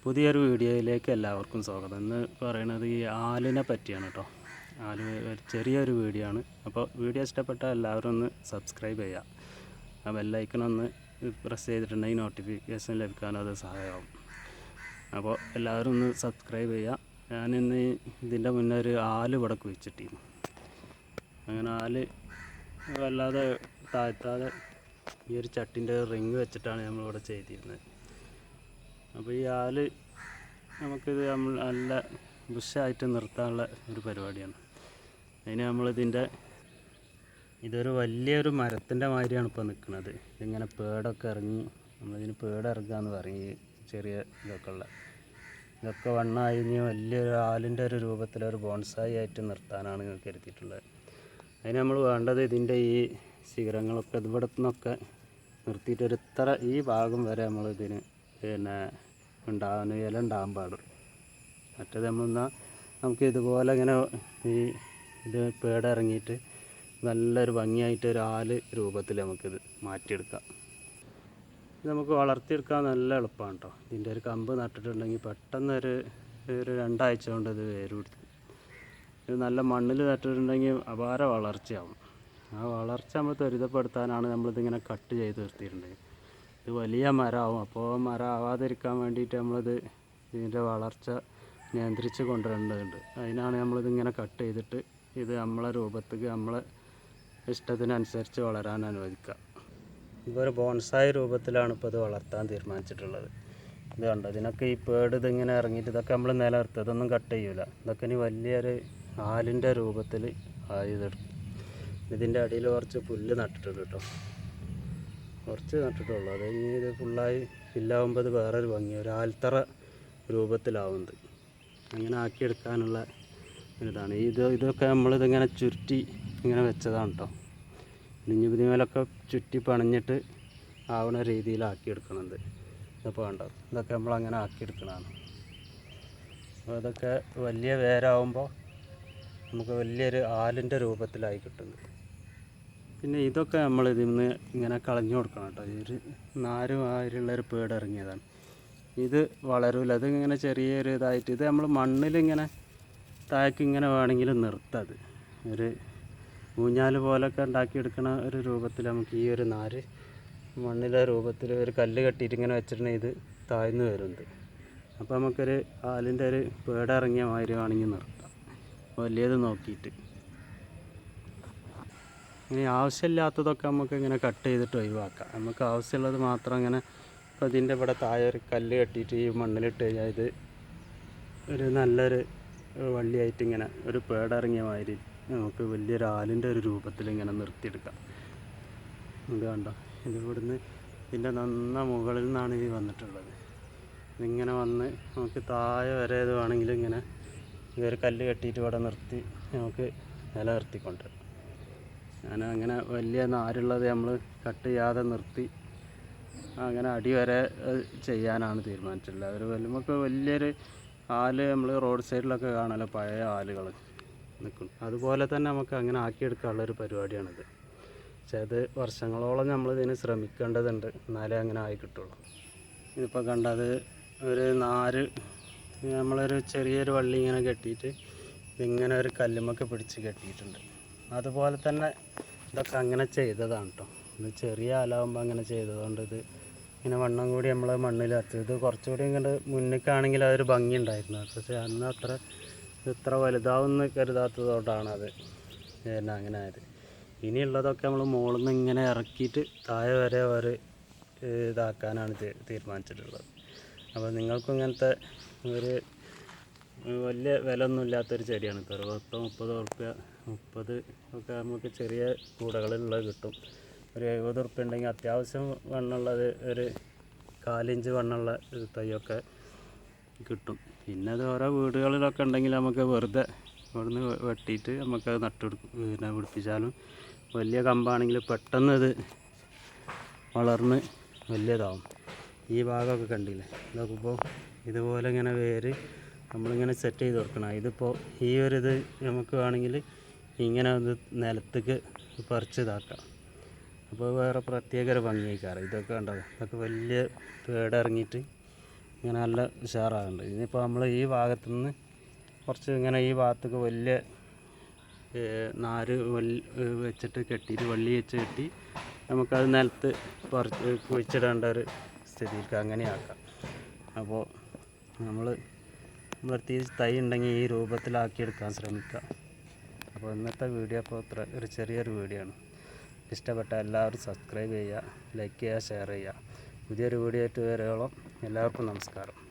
പുതിയൊരു വീഡിയോയിലേക്ക് എല്ലാവർക്കും സ്വാഗതം. എന്ന് പറയുന്നത് ഈ ആലിനെ പറ്റിയാണ് കേട്ടോ. ആല് ഒരു ചെറിയൊരു വീഡിയോ ആണ്. അപ്പോൾ വീഡിയോ ഇഷ്ടപ്പെട്ടാൽ എല്ലാവരും ഒന്ന് സബ്സ്ക്രൈബ് ചെയ്യുക. ആ ബെല്ലൈക്കൺ ഒന്ന് പ്രസ് ചെയ്തിട്ടുണ്ടെങ്കിൽ നോട്ടിഫിക്കേഷൻ ലഭിക്കാനും അത് സഹായമാവും. അപ്പോൾ എല്ലാവരും ഒന്ന് സബ്സ്ക്രൈബ് ചെയ്യുക. ഞാനിന്ന് ഇതിൻ്റെ മുന്നേ ഒരു ആല് ഇവിടെ കുഴിച്ചിട്ടിരുന്നു. അങ്ങനെ ആല് വല്ലാതെ താഴ്ത്താതെ ഈ ഒരു ചട്ടിൻ്റെ റിങ് വെച്ചിട്ടാണ് നമ്മളിവിടെ ചെയ്തിരുന്നത്. അപ്പോൾ ഈ ആല് നമുക്കിത് നമ്മൾ നല്ല ബുഷായിട്ട് നിർത്താനുള്ള ഒരു പരിപാടിയാണ്. അതിന് നമ്മളിതിൻ്റെ ഇതൊരു വലിയൊരു മരത്തിൻ്റെ മാതിരിയാണ് ഇപ്പോൾ നിൽക്കുന്നത്. ഇതിങ്ങനെ പേടൊക്കെ ഇറങ്ങി നമ്മളിതിന് പേടിറങ്ങുക എന്ന് പറയും. ഈ ചെറിയ ഇതൊക്കെ വണ്ണായിഞ്ഞ് വലിയൊരു ആലിൻ്റെ ഒരു രൂപത്തിലൊരു ബോൺസായി ആയിട്ട് നിർത്താനാണ് കരുതിയിട്ടുള്ളത്. അതിന് നമ്മൾ വേണ്ടത് ഇതിൻ്റെ ഈ ശിഖരങ്ങളൊക്കെ ഇവിടെ നിന്നൊക്കെ നിർത്തിയിട്ട് ഒരു ഇത്ര ഈ ഭാഗം വരെ നമ്മളിതിന് പിന്നെ ഇല ഉണ്ടാകാൻ പാടും. മറ്റേത് നമുക്ക് ഇതുപോലെ ഇങ്ങനെ ഇത് പേടിറങ്ങിയിട്ട് നല്ലൊരു ഭംഗിയായിട്ട് ഒരു ആല് രൂപത്തിൽ നമുക്കിത് മാറ്റിയെടുക്കാം. ഇത് നമുക്ക് വളർത്തിയെടുക്കാൻ നല്ല എളുപ്പമാണ് കേട്ടോ. ഇതിൻ്റെ ഒരു കമ്പ് നട്ടിട്ടുണ്ടെങ്കിൽ പെട്ടെന്ന് ഒരു 2 ആഴ്ച കൊണ്ട് ഇത് വേരുപിടിക്കും. ഇത് നല്ല മണ്ണിൽ നട്ടിട്ടുണ്ടെങ്കിൽ അപാര വളർച്ചയാവും. ആ വളർച്ച നമ്മൾ ത്വരിതപ്പെടുത്താനാണ് നമ്മളിതിങ്ങനെ കട്ട് ചെയ്ത് നിർത്തിയിട്ടുണ്ടെങ്കിൽ ഇത് വലിയ മരമാവും. അപ്പോൾ മരം ആവാതിരിക്കാൻ വേണ്ടിയിട്ട് ഇതിൻ്റെ വളർച്ച നിയന്ത്രിച്ച് കൊണ്ടുവരേണ്ടതുണ്ട്. അതിനാണ് നമ്മളിതിങ്ങനെ കട്ട് ചെയ്തിട്ട് ഇത് നമ്മളെ രൂപത്തേക്ക് നമ്മളെ ഇഷ്ടത്തിനനുസരിച്ച് വളരാൻ അനുവദിക്കുക. ഇപ്പോൾ ഒരു ബോൺസായി രൂപത്തിലാണ് ഇപ്പോൾ ഇത് വളർത്താൻ തീരുമാനിച്ചിട്ടുള്ളത്. ഇത് കണ്ടോ, ഇതിനൊക്കെ ഈ ഇതിങ്ങനെ ഇറങ്ങിയിട്ട് ഇതൊക്കെ നമ്മൾ നിലനിർത്തുക. ഇതൊന്നും കട്ട് ചെയ്യൂല. ഇതൊക്കെ ഇനി വലിയൊരു ആലിൻ്റെ രൂപത്തിൽ ആയതെടുക്കും. ഇതിൻ്റെ അടിയിൽ കുറച്ച് പുല്ല് നട്ടിട്ടുണ്ട് കേട്ടോ. കുറച്ച് നട്ടിട്ടുള്ളൂ. അത് ഇനി ഇത് ഫുള്ളായി ഫില്ലാവുമ്പോൾ ഇത് വേറൊരു ഭംഗി ഒരു ആൽത്തറ രൂപത്തിലാവുന്നത്. അങ്ങനെ ആക്കിയെടുക്കാനുള്ള ഇതാണ്. ഇതൊക്കെ നമ്മളിതിങ്ങനെ ചുരുട്ടി ഇങ്ങനെ വെച്ചതാണ് കേട്ടോ. ഇതിമേലൊക്കെ ചുറ്റി പണിഞ്ഞിട്ട് ആവണ രീതിയിലാക്കിയെടുക്കണത്. ഇതൊക്കെ കണ്ടോ, ഇതൊക്കെ നമ്മളങ്ങനെ ആക്കിയെടുക്കണതാണ്. അപ്പോൾ ഇതൊക്കെ വലിയ വേരാകുമ്പോൾ നമുക്ക് വലിയൊരു ആലിൻ്റെ രൂപത്തിലായി കിട്ടുന്നത്. പിന്നെ ഇതൊക്കെ നമ്മൾ ഇതിൽ നിന്ന് ഇങ്ങനെ കളഞ്ഞു കൊടുക്കണം കേട്ടോ. ഒരു നാരുമാതിരിയുള്ളൊരു പേടിറങ്ങിയതാണ്. ഇത് വളരില്ല. ഇതിങ്ങനെ ചെറിയൊരു ഇതായിട്ട് ഇത് നമ്മൾ മണ്ണിലിങ്ങനെ താഴേക്ക് ഇങ്ങനെ വേണമെങ്കിൽ നിർത്തത് ഒരു ഊഞ്ഞാല് പോലൊക്കെ ഉണ്ടാക്കിയെടുക്കുന്ന ഒരു രൂപത്തിൽ നമുക്ക് ഈ ഒരു നാര് മണ്ണിലെ രൂപത്തിൽ ഒരു കല്ല് കെട്ടിയിട്ട് ഇങ്ങനെ വെച്ചിട്ടുണ്ടെങ്കിൽ ഇത് താഴ്ന്നു വരുന്നത്. അപ്പോൾ നമുക്കൊരു ആലിൻ്റെ ഒരു പേടിറങ്ങിയ മാതിരി വേണമെങ്കിൽ നിർത്താം, വലിയത് നോക്കിയിട്ട്. ഇനി ആവശ്യമില്ലാത്തതൊക്കെ നമുക്ക് ഇങ്ങനെ കട്ട് ചെയ്തിട്ട് ഒഴിവാക്കാം. നമുക്ക് ആവശ്യമുള്ളത് മാത്രം ഇങ്ങനെ ഇപ്പോൾ ഇതിൻ്റെ ഇവിടെ താഴെ ഒരു കല്ല് കെട്ടിയിട്ട് ഈ മണ്ണിലിട്ട് കഴിഞ്ഞാൽ ഇത് ഒരു നല്ലൊരു വള്ളിയായിട്ട് ഇങ്ങനെ ഒരു പേടിറങ്ങിയ മാതിരി നമുക്ക് വലിയൊരു ആലിൻ്റെ ഒരു രൂപത്തിൽ ഇങ്ങനെ നിർത്തിയെടുക്കാം. ഇത് കണ്ടോ, ഇത് ഇവിടുന്ന് ഇതിൻ്റെ മുകളിൽ നിന്നാണ് ഇത് വന്നിട്ടുള്ളത്. ഇതിങ്ങനെ വന്ന് നമുക്ക് താഴെ വരെ ഇത് വേണമെങ്കിൽ ഇങ്ങനെ ഇതൊരു കല്ല് കെട്ടിയിട്ട് ഇവിടെ നിർത്തി നമുക്ക് നിലനിർത്തിക്കൊണ്ടുവരാം. അങ്ങനെ വലിയ നാരുള്ളത് നമ്മൾ കട്ട് ചെയ്യാതെ നിർത്തി അങ്ങനെ അടി വരെ ചെയ്യാനാണ് തീരുമാനിച്ചിട്ടുള്ളത്. നമുക്ക് വലിയൊരു ആല് നമ്മൾ റോഡ് സൈഡിലൊക്കെ കാണാമല്ലോ, പഴയ ആലുകൾ നിൽക്കും. അതുപോലെ തന്നെ നമുക്ക് അങ്ങനെ ആക്കിയെടുക്കാനുള്ളൊരു പരിപാടിയാണിത്. പക്ഷേ അത് വർഷങ്ങളോളം നമ്മളിതിന് ശ്രമിക്കേണ്ടതുണ്ട്, എന്നാലേ അങ്ങനെ ആയി കിട്ടുള്ളൂ. ഇതിപ്പോൾ കണ്ടത് ഒരു നാര് നമ്മളൊരു ചെറിയൊരു വള്ളി ഇങ്ങനെ കെട്ടിയിട്ട് ഇങ്ങനെ ഒരു കല്ലുമൊക്കെ പിടിച്ച് കെട്ടിയിട്ടുണ്ട്. അതുപോലെ തന്നെ ഇതൊക്കെ അങ്ങനെ ചെയ്തതാണ് കേട്ടോ. ഇത് ചെറിയ ആലാവുമ്പോൾ അങ്ങനെ ചെയ്തതുകൊണ്ട് ഇത് ഇങ്ങനെ വണ്ണം കൂടി നമ്മൾ മണ്ണിൽ ഇത് കുറച്ചുകൂടി ഇങ്ങോട്ട് മുന്നിലേക്കാണെങ്കിൽ അതൊരു ഭംഗി ഉണ്ടായിരുന്നു. പക്ഷേ അന്ന് ഇത്ര വലുതാവുമെന്ന് കരുതാത്തതുകൊണ്ടാണ് അത് അങ്ങനെ ആയത്. ഇനിയുള്ളതൊക്കെ നമ്മൾ മുകളിൽ നിന്ന് ഇങ്ങനെ ഇറക്കിയിട്ട് താഴെ വരെ ഒരു ഇതാക്കാനാണ് തീരുമാനിച്ചിട്ടുള്ളത്. അപ്പോൾ നിങ്ങൾക്കും ഇങ്ങനത്തെ ഒരു വലിയ വില ഒന്നും ഇല്ലാത്തൊരു ചെടിയാണ്. 20-30 ഉറുപ്പ്യ 30 ഒക്കെ നമുക്ക് ചെറിയ കൂടകളിലുള്ളത് കിട്ടും. ഒരു 70 ഉറുപ്പ്യ ഉണ്ടെങ്കിൽ അത്യാവശ്യം വണ്ണമുള്ളത് ഒരു 1/4 ഇഞ്ച് വണ്ണമുള്ള തൈയൊക്കെ കിട്ടും. പിന്നെ അത് ഓരോ വീടുകളിലൊക്കെ ഉണ്ടെങ്കിൽ നമുക്ക് വെറുതെ ഇവിടുന്ന് വെട്ടിയിട്ട് നമുക്കത് പിടിപ്പിച്ചാലും വലിയ കമ്പാണെങ്കിൽ പെട്ടെന്ന് ഇത് വളർന്ന് വലിയതാവും. ഈ ഭാഗമൊക്കെ കണ്ടില്ലേ, ഇതൊക്കെ ഇപ്പോൾ ഇതുപോലെ ഇങ്ങനെ വേര് നമ്മളിങ്ങനെ സെറ്റ് ചെയ്ത് കൊടുക്കണം. ഇതിപ്പോൾ ഈ ഇത് നമുക്ക് വേണമെങ്കിൽ ഇങ്ങനെ ഒന്ന് നിലത്തേക്ക് പറിച്ച് ഇതാക്കാം. അപ്പോൾ വേറെ പ്രത്യേക ഒരു ഭംഗിയായിക്കാറ്. ഇതൊക്കെ കണ്ടത് ഇതൊക്കെ വലിയ പേടിറങ്ങിയിട്ട് ഇങ്ങനെ നല്ല ഉഷാറാകുന്നുണ്ട്. ഇനിയിപ്പോൾ നമ്മൾ ഈ ഭാഗത്തുനിന്ന് കുറച്ച് ഇങ്ങനെ ഈ ഭാഗത്തേക്ക് വലിയ നാര് വെച്ചിട്ട് കെട്ടിയിട്ട് വള്ളി വെച്ച് കെട്ടി നമുക്കത് നിലത്ത് കുറച്ച് കുഴിച്ചിടേണ്ട ഒരു സ്ഥിതിക്ക് അങ്ങനെയാക്കാം. അപ്പോൾ നമ്മളടുത്ത് ഈ തൈ ഉണ്ടെങ്കിൽ ഈ രൂപത്തിലാക്കിയെടുക്കാൻ ശ്രമിക്കുക. അപ്പോൾ ഇന്നത്തെ വീഡിയോ അപ്പോൾ ഒരു ചെറിയൊരു വീഡിയോ ആണ്. ഇഷ്ടപ്പെട്ട എല്ലാവരും സബ്സ്ക്രൈബ് ചെയ്യുക, ലൈക്ക് ചെയ്യുക, ഷെയർ ചെയ്യുക. പുതിയൊരു വീഡിയോ ആയിട്ട് വരോളം എല്ലാവർക്കും നമസ്കാരം.